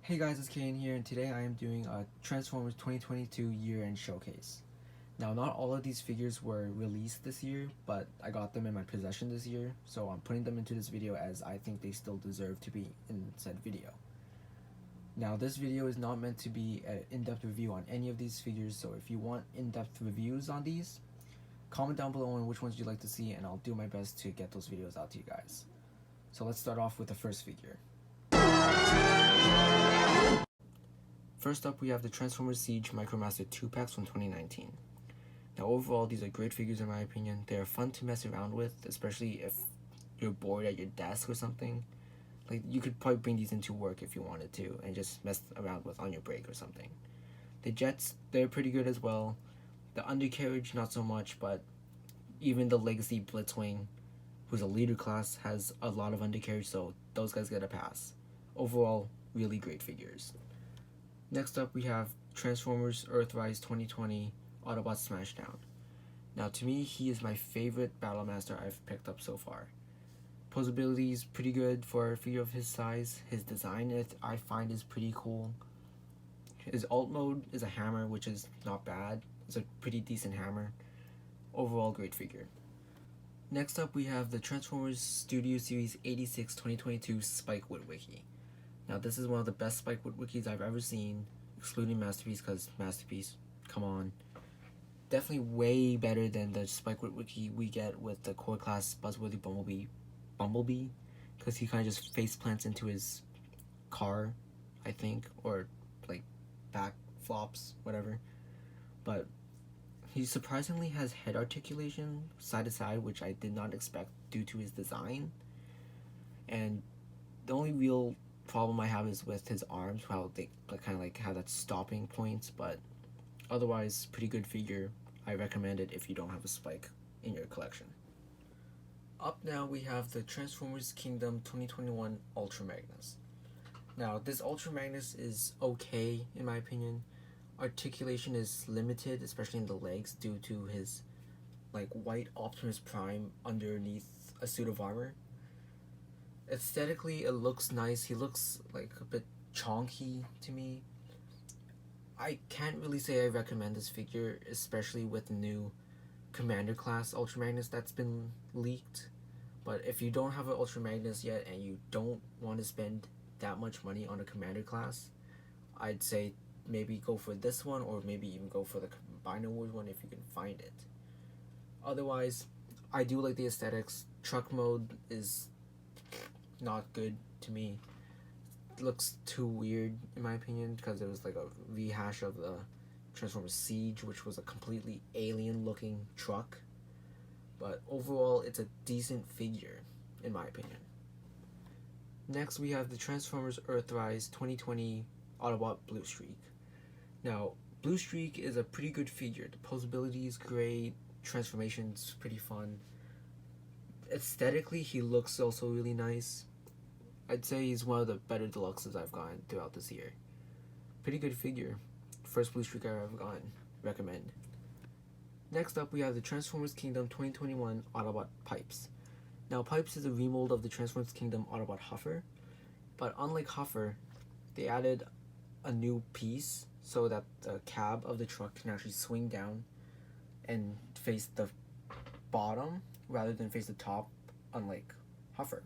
Hey guys, it's Kane here, and today I am doing a Transformers 2022 year-end showcase. Now, not all of these figures were released this year, but I got them in my possession this year, so I'm putting them into this video as I think they still deserve to be in said video. Now, this video is not meant to be an in-depth review on any of these figures, so if you want in-depth reviews on these, comment down below on which ones you'd like to see, and I'll do my best to get those videos out to you guys. So let's start off with the first figure. First up, we have the Transformers Siege Micromaster 2-packs from 2019. Now, overall, these are great figures in my opinion. They are fun to mess around with, especially if you're bored at your desk or something. Like, you could probably bring these into work if you wanted to, and just mess around with on your break or something. The jets, they're pretty good as well. The undercarriage, not so much, but even the Legacy Blitzwing, who's a leader class, has a lot of undercarriage, so those guys get a pass. Overall, really great figures. Next up, we have Transformers Earthrise 2020 Autobot Smashdown. Now, to me, he is my favorite Battlemaster I've picked up so far. Posability is pretty good for a figure of his size. His design, I find, is pretty cool. His alt mode is a hammer, which is not bad. It's a pretty decent hammer. Overall, great figure. Next up, we have the Transformers Studio Series 86 2022 Spike Witwicky. Now, this is one of the best Spike Witwickies I've ever seen, excluding Masterpiece, because Masterpiece, come on. Definitely way better than the Spike Witwicky we get with the core class Buzzworthy Bumblebee, because he kind of just face plants into his car, I think, or like back flops, whatever. But he surprisingly has head articulation side to side, which I did not expect due to his design. And the only real problem I have is with his arms, how they kind of like have that stopping point, but otherwise pretty good figure. I recommend it if you don't have a Spike in your collection. Up now we have the Transformers Kingdom 2021 Ultra Magnus. Now, this Ultra Magnus is okay in my opinion. Articulation is limited, especially in the legs, due to his like white Optimus Prime underneath a suit of armor. Aesthetically, it looks nice. He looks like a bit chonky to me. I can't really say I recommend this figure, especially with the new Commander class Ultra Magnus that's been leaked. But if you don't have an Ultra Magnus yet and you don't want to spend that much money on a Commander class, I'd say maybe go for this one, or maybe even go for the Combiner Wars one if you can find it. Otherwise, I do like the aesthetics. Truck mode is not good to me. It looks too weird in my opinion, because it was like a rehash of the Transformers Siege, which was a completely alien looking truck. But overall, it's a decent figure in my opinion. Next, we have the Transformers Earthrise 2020 Autobot Blue Streak. Now, Blue Streak is a pretty good figure. The posability is great, transformation's pretty fun. Aesthetically, he looks also really nice. I'd say he's one of the better deluxes I've gotten throughout this year. Pretty good figure. First Blue Streak I've ever gotten. Recommend. Next up, we have the Transformers Kingdom 2021 Autobot Pipes. Now, Pipes is a remold of the Transformers Kingdom Autobot Huffer, but unlike Huffer, they added a new piece so that the cab of the truck can actually swing down and face the bottom rather than face the top, unlike Huffer.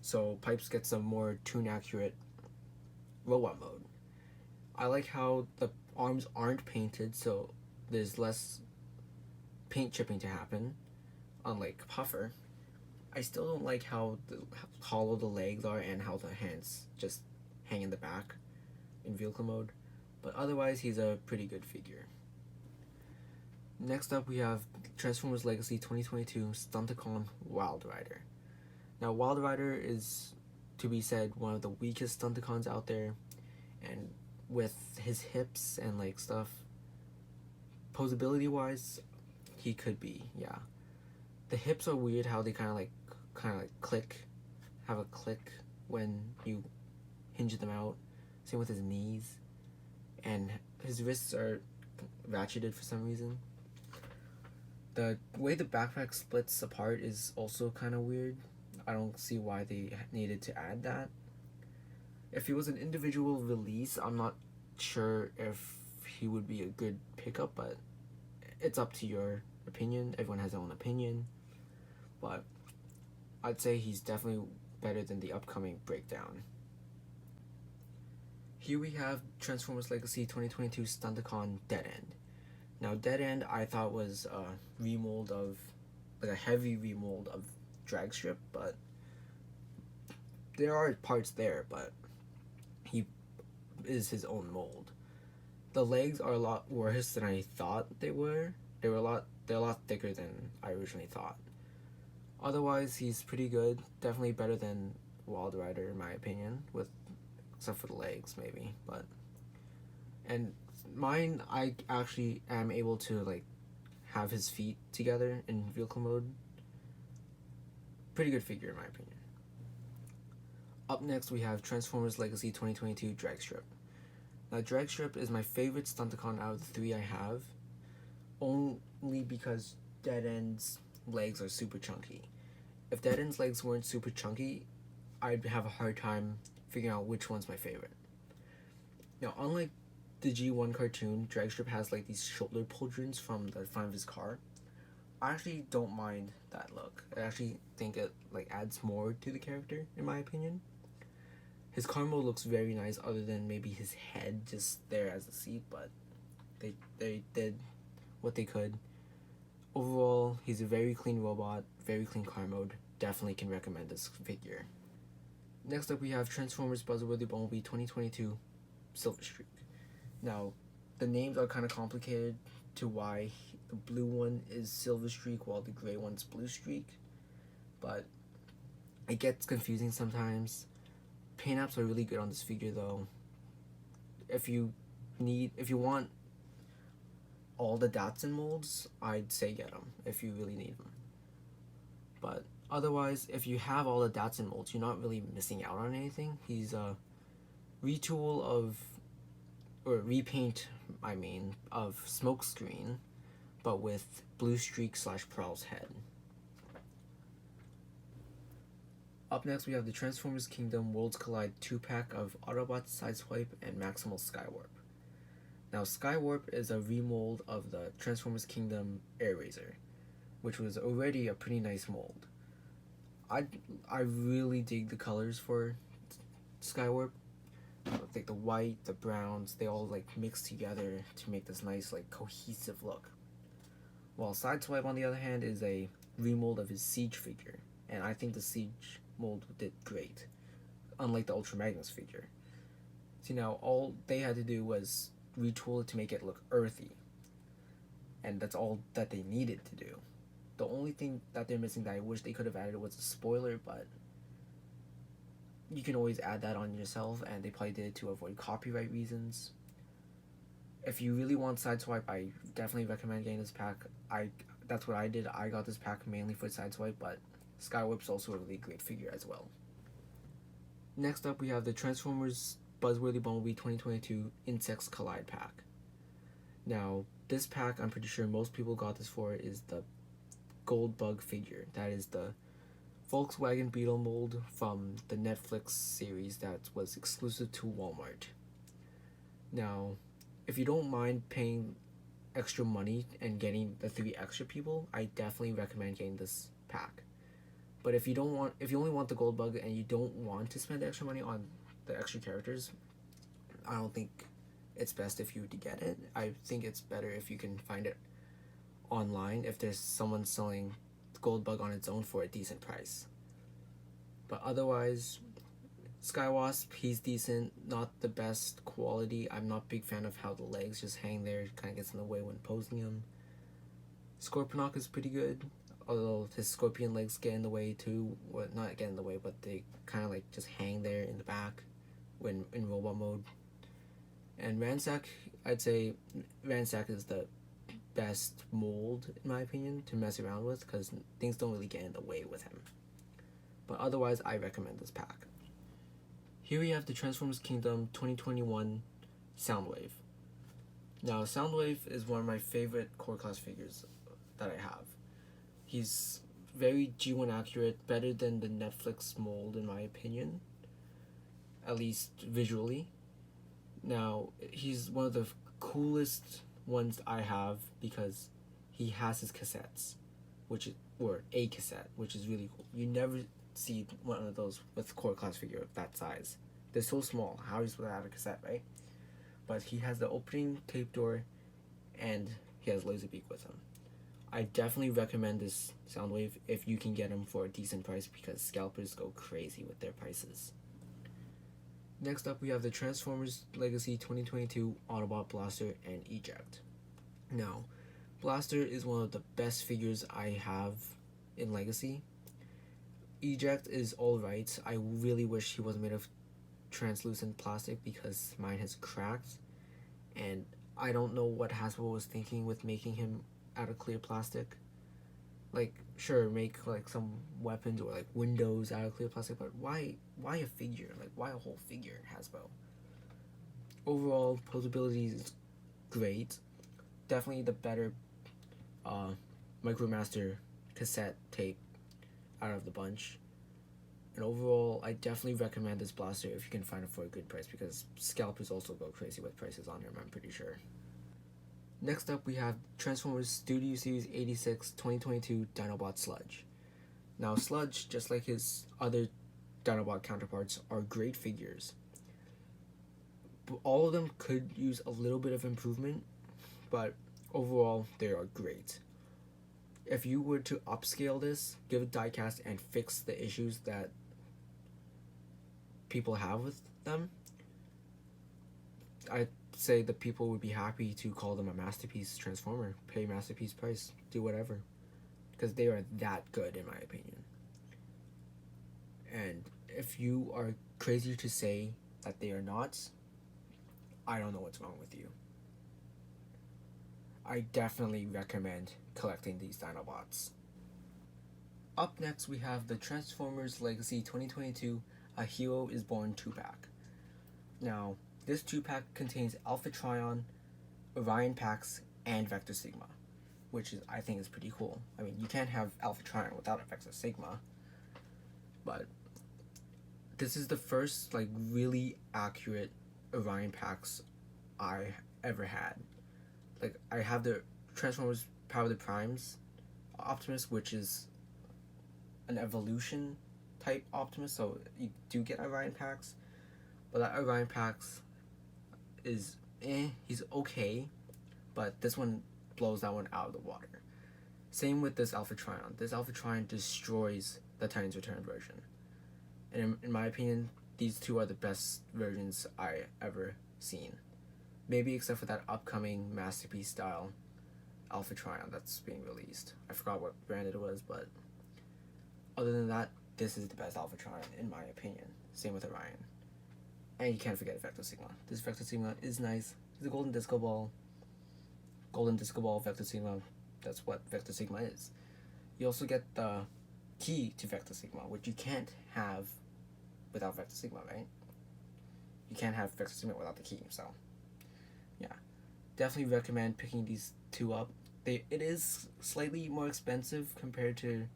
So Pipes gets a more tune accurate robot mode. I like how the arms aren't painted, so there's less paint chipping to happen, unlike Huffer. I still don't like how hollow the legs are and how the hands just hang in the back in vehicle mode, but otherwise he's a pretty good figure. Next up, we have Transformers Legacy 2022 Stunticon Wild Rider. Now, Wild Rider is, to be said, one of the weakest Stunticons out there, and with his hips and like stuff, posability wise, he could be, yeah. The hips are weird how they kind of like click, have a click when you hinge them out. Same with his knees, and his wrists are ratcheted for some reason. The way the backpack splits apart is also kind of weird. I don't see why they needed to add that. If he was an individual release, I'm not sure if he would be a good pickup, but it's up to your opinion. Everyone has their own opinion. But I'd say he's definitely better than the upcoming Breakdown. Here we have Transformers Legacy 2022 Stunticon Dead End. Now, Dead End I thought was a remold of, like a heavy remold of Dragstrip, but there are parts there, but he is his own mold. The legs are a lot worse than I thought they were. They're a lot thicker than I originally thought. Otherwise, he's pretty good. Definitely better than Wild Rider in my opinion, with except for the legs maybe. But and mine, I actually am able to like have his feet together in vehicle mode. Pretty good figure in my opinion. Up next, we have Transformers Legacy 2022 Dragstrip. Now, Dragstrip is my favorite Stunticon out of the three I have, only because Dead End's legs are super chunky. If Dead End's legs weren't super chunky, I'd have a hard time figuring out which one's my favorite. Now, unlike the G1 cartoon, Dragstrip has like these shoulder pauldrons from the front of his car. I actually don't mind that look. I actually think it like adds more to the character, in my opinion. His car mode looks very nice, other than maybe his head just there as a seat, but they did what they could. Overall, he's a very clean robot, very clean car mode. Definitely can recommend this figure. Next up, we have Transformers Buzzworthy Bumblebee 2022 Silver Streak. Now, the names are kind of complicated to why the blue one is Silver Streak while the gray one's Blue Streak, but it gets confusing sometimes. Paint apps are really good on this figure though. If you want all the Datsun molds, I'd say get them if you really need them. But otherwise, if you have all the Datsun molds, you're not really missing out on anything. He's a retool of, or repaint, of Smokescreen, but with Blue Streak / Prowl's head. Up next, we have the Transformers Kingdom Worlds Collide 2-pack of Autobots Sideswipe and Maximal Skywarp. Now, Skywarp is a remold of the Transformers Kingdom Airazor, which was already a pretty nice mold. I really dig the colors for Skywarp. Like the white, the browns, they all like mix together to make this nice like cohesive look. While Sideswipe, on the other hand, is a remold of his Siege figure, and I think the Siege mold did great, unlike the Ultra Magnus figure. See, now all they had to do was retool it to make it look earthy, and that's all that they needed to do. The only thing that they're missing that I wish they could have added was a spoiler, but you can always add that on yourself, and they probably did it to avoid copyright reasons. If you really want Sideswipe, I definitely recommend getting this pack. That's what I did. I got this pack mainly for Sideswipe, but Skywarp's also a really great figure as well. Next up, we have the Transformers Buzzworthy Bumblebee 2022 Insects Collide pack. Now, this pack, I'm pretty sure most people got this for, is the Goldbug figure. That is the Volkswagen Beetle mold from the Netflix series that was exclusive to Walmart. Now, if you don't mind paying extra money and getting the 3 extra people, I definitely recommend getting this pack. But if you only want the Goldbug and you don't want to spend extra money on the extra characters, I don't think it's best if you were to get it. I think it's better if you can find it online, if there's someone selling Goldbug on its own for a decent price. But otherwise, Skywasp, he's decent, not the best quality. I'm not a big fan of how the legs just hang there, it kind of gets in the way when posing him. Scorponok is pretty good, although his scorpion legs get in the way too. Well, not get in the way, but they kind of like just hang there in the back when in robot mode. And Ransack, I'd say Ransack is the best mold, in my opinion, to mess around with, because things don't really get in the way with him. But otherwise, I recommend this pack. Here we have the Transformers Kingdom 2021 Soundwave. Now, Soundwave is one of my favorite core class figures that I have. He's very G1 accurate, better than the Netflix mold in my opinion. at least visually. Now, he's one of the coolest ones I have because he has his cassettes, or a cassette, which is really cool. You never see one of those with core class figure of that size. They're so small. How are you supposed to have a cassette, right? But he has the opening tape door, and he has Laserbeak with him. I definitely recommend this Soundwave if you can get them for a decent price because scalpers go crazy with their prices. Next up, we have the Transformers Legacy 2022 Autobot Blaster and Eject. Now, Blaster is one of the best figures I have in Legacy. Eject is alright. I really wish he was made of translucent plastic because mine has cracked, and I don't know what Hasbro was thinking with making him out of clear plastic. Like, sure, make like some weapons or like windows out of clear plastic, but why a figure? Like, why a whole figure, Hasbro? Overall, posability is great. Definitely the better Micromaster cassette tape out of the bunch. And overall, I definitely recommend this blaster if you can find it for a good price because scalpers also go crazy with prices on him, I'm pretty sure. Next up, we have Transformers Studio Series 86 2022 Dinobot Sludge. Now, Sludge, just like his other Dinobot counterparts, are great figures. All of them could use a little bit of improvement, but overall, they are great. If you were to upscale this, give it diecast, and fix the issues that people have with them, I'd say the people would be happy to call them a masterpiece transformer. Pay masterpiece price, do whatever, because they are that good in my opinion. And if you are crazy to say that they are not, I don't know what's wrong with you. I definitely recommend collecting these Dinobots. Up next, we have the Transformers Legacy 2022 A Hero is Born 2-pack. Now, this 2-pack contains Alpha Trion, Orion Pax, and Vector Sigma, which I think is pretty cool. I mean, you can't have Alpha Trion without a Vector Sigma, but this is the first like really accurate Orion Pax I ever had. Like, I have the Transformers Power of the Primes Optimus, which is an evolution type Optimus, so you do get Orion Pax, but that Orion Pax is he's okay, but this one blows that one out of the water. Same with this Alpha Trion. This Alpha Trion destroys the Titans Return version. And in my opinion, these two are the best versions I ever seen. Maybe except for that upcoming Masterpiece style Alpha Trion that's being released. I forgot what brand it was, but other than that, this is the best Alpha Trion in my opinion. Same with Orion. And you can't forget Vector Sigma. This Vector Sigma is nice. It's a golden disco ball. Golden disco ball, Vector Sigma. That's what Vector Sigma is. You also get the key to Vector Sigma, which you can't have without Vector Sigma, right? You can't have Vector Sigma without the key, so yeah. Definitely recommend picking these two up. It is slightly more expensive compared to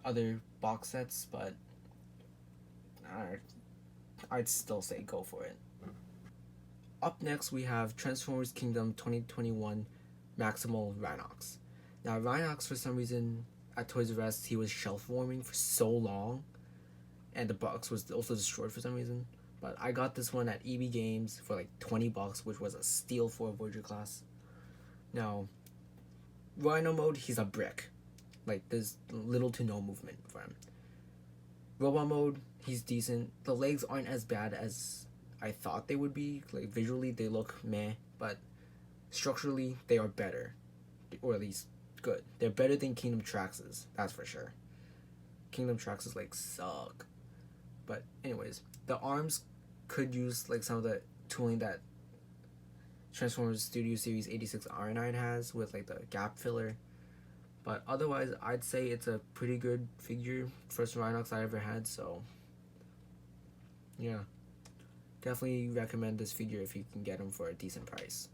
other box sets, but I'd still say go for it. Up next, we have Transformers Kingdom 2021 Maximal Rhinox. Now, Rhinox, for some reason, at Toys R Us, he was shelf warming for so long, and the box was also destroyed for some reason. But I got this one at EB Games for like $20, which was a steal for a Voyager class. Now, Rhino mode, he's a brick. Like, there's little to no movement for him. Robot mode, he's decent. The legs aren't as bad as I thought they would be. Like, visually, they look meh, but structurally, they are better. Or at least good. They're better than Kingdom Traxxas, that's for sure. Kingdom Traxxas, like, suck. But anyways, the arms could use like some of the tooling that Transformers Studio Series 86 R9 has with like the gap filler. But otherwise, I'd say it's a pretty good figure. First Rhinox I ever had, so yeah. Definitely recommend this figure if you can get him for a decent price.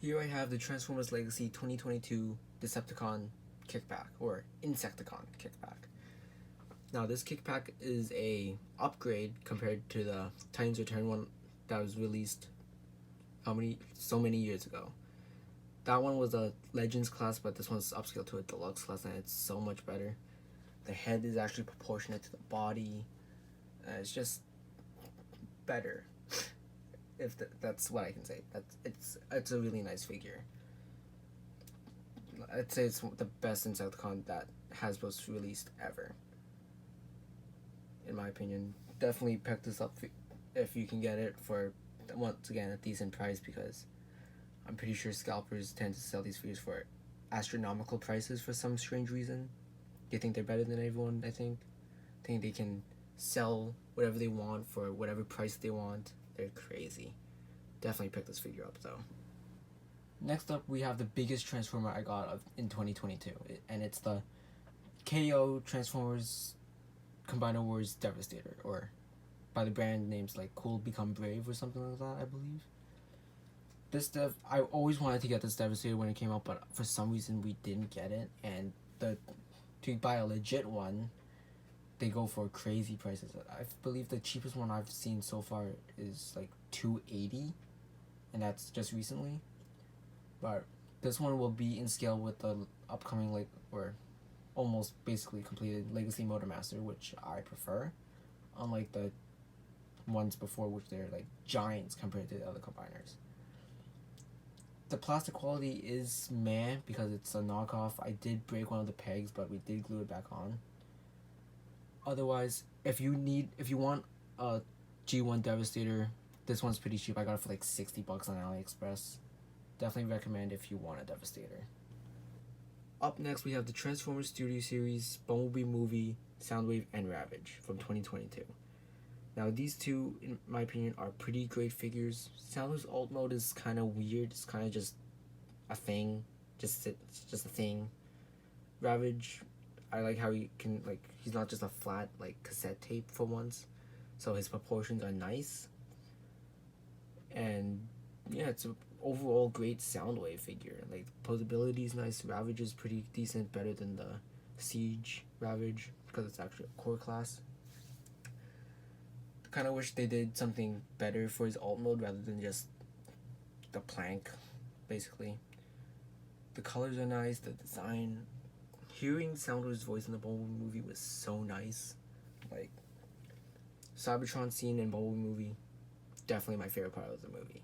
Here I have the Transformers Legacy 2022 Decepticon Kickback, or Insecticon Kickback. Now this kick pack is a upgrade compared to the Titans Return one that was released so many years ago. That one was a Legends class, but this one's upscaled to a Deluxe class, and it's so much better. The head is actually proportionate to the body. It's just better. If that's what I can say. It's a really nice figure. I'd say it's the best Insecticon that Hasbro's released ever. In my opinion, definitely pick this up if you can get it for, once again, a decent price, because I'm pretty sure scalpers tend to sell these figures for astronomical prices for some strange reason. They think they're better than everyone, I think. Think they can sell whatever they want for whatever price they want. They're crazy. Definitely pick this figure up, though. Next up, we have the biggest Transformer I got in 2022, and it's the KO Transformers Combiner Wars Devastator, or by the brand names like Cool Become Brave or something like that, I believe. I always wanted to get this Devastator when it came out, but for some reason we didn't get it, and to buy a legit one, they go for crazy prices. I believe the cheapest one I've seen so far is like $280, and that's just recently. But this one will be in scale with the upcoming, or almost basically completed Legacy Motormaster, which I prefer, unlike the ones before, which they're like giants compared to the other combiners. The plastic quality is meh because it's a knockoff. I did break one of the pegs, but we did glue it back on. Otherwise, if you want a G1 Devastator, this one's pretty cheap. I got it for like $60 on AliExpress. Definitely recommend if you want a Devastator. Up next, we have the Transformers Studio Series, Bumblebee Movie, Soundwave, and Ravage from 2022. Now, these two, in my opinion, are pretty great figures. Soundwave's alt mode is kind of weird. It's kind of just a thing. It's just a thing. Ravage, I like how he's not just a flat, cassette tape for once. So his proportions are nice. And, yeah, it's a overall great Soundwave figure. Posability is nice. Ravage is pretty decent, better than the Siege Ravage, because it's actually a core class. Kind of wish they did something better for his alt mode rather than just the plank, basically. The colors are nice, the design. Hearing Soundwave's voice in the Bumblebee Movie was so nice. Cybertron scene in Bumblebee Movie, definitely my favorite part of the movie.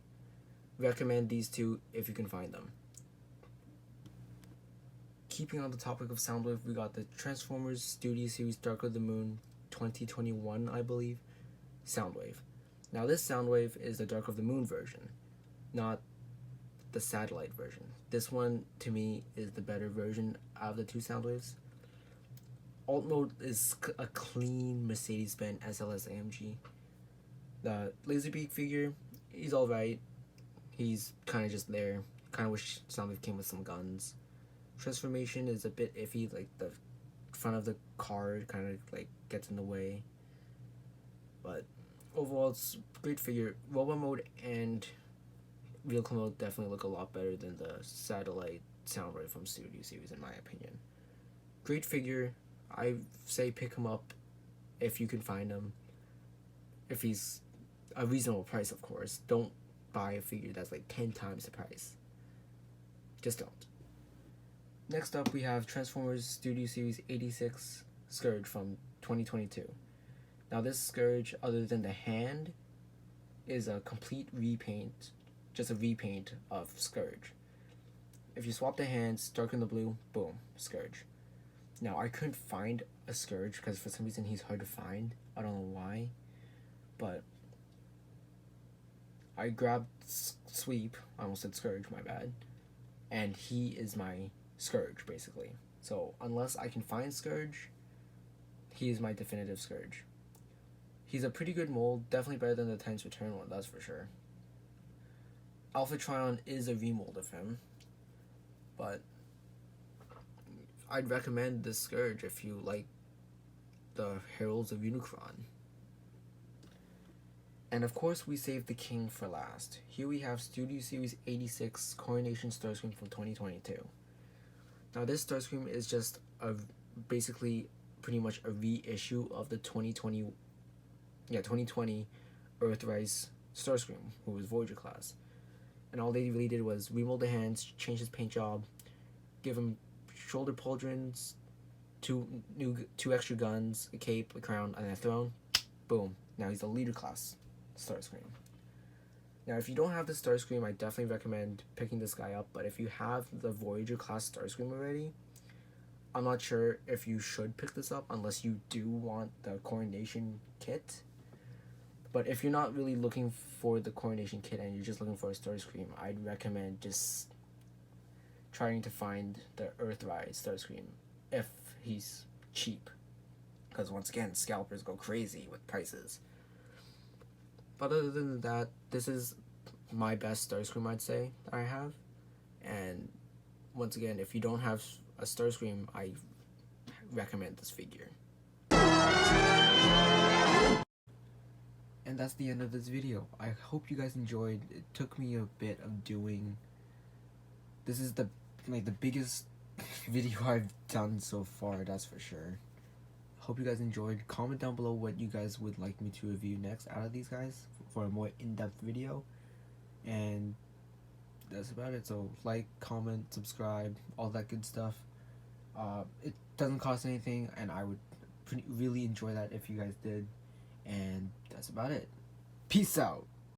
Recommend these two if you can find them. Keeping on the topic of Soundwave, we got the Transformers Studio Series Dark of the Moon 2021, I believe, Soundwave. Now this Soundwave is the Dark of the Moon version, not the satellite version. This one, to me, is the better version out of the two Soundwaves. Alt mode is a clean Mercedes-Benz SLS AMG. The Laserbeak figure, he's alright. He's kind of just there. Kind of wish Soundwave came with some guns. Transformation is a bit iffy. The front of the car kind of gets in the way. But overall, it's a great figure. Robo mode and vehicle mode definitely look a lot better than the satellite Soundwave from Studio Series, in my opinion. Great figure. I say pick him up if you can find him. If he's a reasonable price, of course. Don't buy a figure that's 10 times the price. Just don't. Next up, we have Transformers Studio Series 86 Scourge from 2022. Now this Scourge, other than the hand, is a complete repaint, just a repaint of Scourge. If you swap the hands, darken the blue, boom, Scourge. Now I couldn't find a Scourge because for some reason he's hard to find. I don't know why, but I grabbed Sweep, I almost said Scourge, my bad, and he is my Scourge, basically. So unless I can find Scourge, he is my definitive Scourge. He's a pretty good mold, definitely better than the Titans Return one, that's for sure. Alpha Trion is a remold of him, but I'd recommend this Scourge if you like the Heralds of Unicron. And of course, we saved the king for last. Here we have Studio Series 86 Coronation Starscream from 2022. Now this Starscream is just basically pretty much a reissue of the 2020 Earthrise Starscream, who was Voyager class. And all they really did was remold the hands, change his paint job, give him shoulder pauldrons, two extra guns, a cape, a crown, and a throne. Boom. Now he's a leader class Starscream. Now, if you don't have the Starscream, I definitely recommend picking this guy up. But if you have the Voyager class Starscream already, I'm not sure if you should pick this up unless you do want the Coronation kit. But if you're not really looking for the Coronation kit and you're just looking for a Starscream, I'd recommend just trying to find the Earthrise Starscream if he's cheap. Because once again, scalpers go crazy with prices. But other than that, this is my best Starscream, I'd say, that I have. And once again, if you don't have a Starscream, I recommend this figure. And that's the end of this video. I hope you guys enjoyed. It took me a bit of doing. This is the biggest video I've done so far, that's for sure. Hope you guys enjoyed. Comment down below what you guys would like me to review next out of these guys for a more in-depth video. And that's about it. So like, comment, subscribe, all that good stuff. It doesn't cost anything, and I would really enjoy that if you guys did. And that's about it. Peace out.